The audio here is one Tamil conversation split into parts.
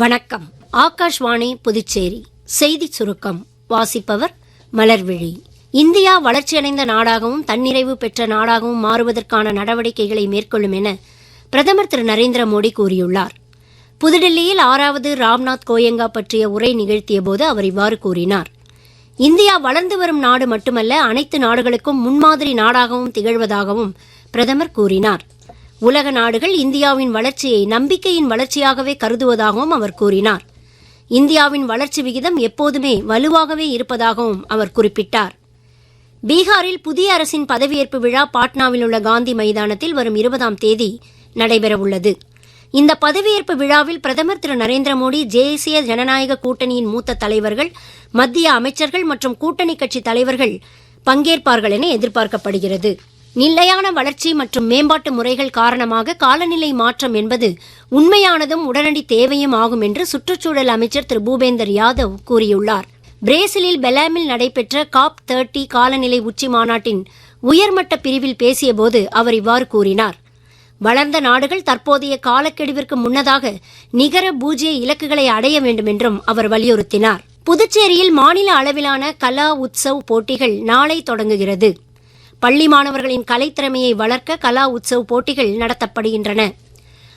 வணக்கம். ஆகாஷ்வாணி புதுச்சேரி செய்திச் சுருக்கம் வாசிப்பவர் மலர்விழி. இந்தியா வளர்ச்சியடைந்த நாடாகவும் தன்னிறைவு பெற்ற நாடாகவும் மாறுவதற்கான நடவடிக்கைகளை மேற்கொள்ளும் என பிரதமர் திரு நரேந்திர மோடி கூறியுள்ளார். புதுடில்லியில் 6வது ராம்நாத் கோயங்கா பற்றிய உரை நிகழ்த்தியபோது அவர் இவ்வாறு கூறினார். இந்தியா வளர்ந்து வரும் நாடு மட்டுமல்ல, அனைத்து நாடுகளுக்கும் முன்மாதிரி நாடாகவும் திகழ்வதாகவும் பிரதமர் கூறினார். உலக நாடுகள் இந்தியாவின் வளர்ச்சியை நம்பிக்கையின் வளர்ச்சியாகவே கருதுவதாகவும் அவர் கூறினார். இந்தியாவின் வளர்ச்சி விகிதம் எப்போதுமே வலுவாகவே இருப்பதாகவும் அவர் குறிப்பிட்டார். பீகாரில் புதிய அரசின் பதவியேற்பு விழா பாட்னாவில் உள்ள காந்தி மைதானத்தில் வரும் 20ஆம் தேதி நடைபெறவுள்ளது. இந்த பதவியேற்பு விழாவில் பிரதமர் திரு நரேந்திர மோடி, தேசிய ஜனநாயக கூட்டணியின் மூத்த தலைவர்கள், மத்திய அமைச்சர்கள் மற்றும் கூட்டணி கட்சி தலைவர்கள் பங்கேற்பார்கள் என எதிர்பார்க்கப்படுகிறது. நிலையான வளர்ச்சி மற்றும் மேம்பாட்டு முறைகள் காரணமாக காலநிலை மாற்றம் என்பது உண்மையானதும் உடனடி தேவையும் ஆகும் என்று சுற்றுச்சூழல் அமைச்சர் திரு பூபேந்தர் யாதவ் கூறியுள்ளார். பிரேசிலில் பெலாமில் நடைபெற்ற COP30 காலநிலை உச்சி மாநாட்டின் உயர்மட்ட பிரிவில் பேசியபோது அவர் இவ்வாறு கூறினார். வளர்ந்த நாடுகள் தற்போதைய காலக்கெடுவிற்கு முன்னதாக நிகர பூஜ்ய இலக்குகளை அடைய வேண்டும் என்றும் அவர் வலியுறுத்தினார். புதுச்சேரியில் மாநில அளவிலான கலா உத்சவ் போட்டிகள் நாளை தொடங்குகிறது. பள்ளி மாணவர்களின் கலைத்திறமையை வளர்க்க கலா உத்சவ் போட்டிகள் நடத்தப்படுகின்றன.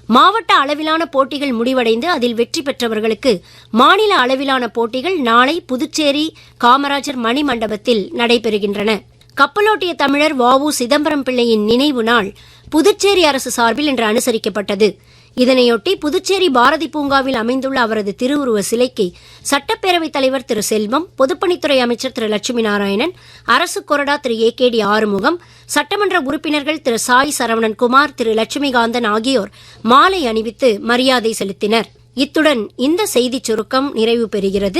மாவட்ட அளவிலான போட்டிகள் முடிவடைந்து அதில் வெற்றி பெற்றவர்களுக்கு மாநில அளவிலான போட்டிகள் நாளை புதுச்சேரி காமராஜர் மணிமண்டபத்தில் நடைபெறுகின்றன. கப்பலோட்டிய தமிழர் வ.உ. சிதம்பரம் பிள்ளையின் நினைவு நாள் புதுச்சேரி அரசு சார்பில் இன்று அனுசரிக்கப்பட்டது. இதனையொட்டி புதுச்சேரி பாரதி பூங்காவில் அமைந்துள்ள அவரது திருவுருவ சிலைக்கு சட்டப்பேரவைத் தலைவர் திரு செல்வம், பொதுப்பணித்துறை அமைச்சர் திரு லட்சுமி நாராயணன், அரசு கொறடா திரு ஏ.கே.டி. ஆறுமுகம், சட்டமன்ற உறுப்பினர்கள் திரு சாய் சரவணன் குமார், திரு லட்சுமிகாந்தன் ஆகியோர் மாலை அணிவித்து மரியாதை செலுத்தினர். இத்துடன் இந்த செய்திச் சுருக்கம் நிறைவு பெறுகிறது.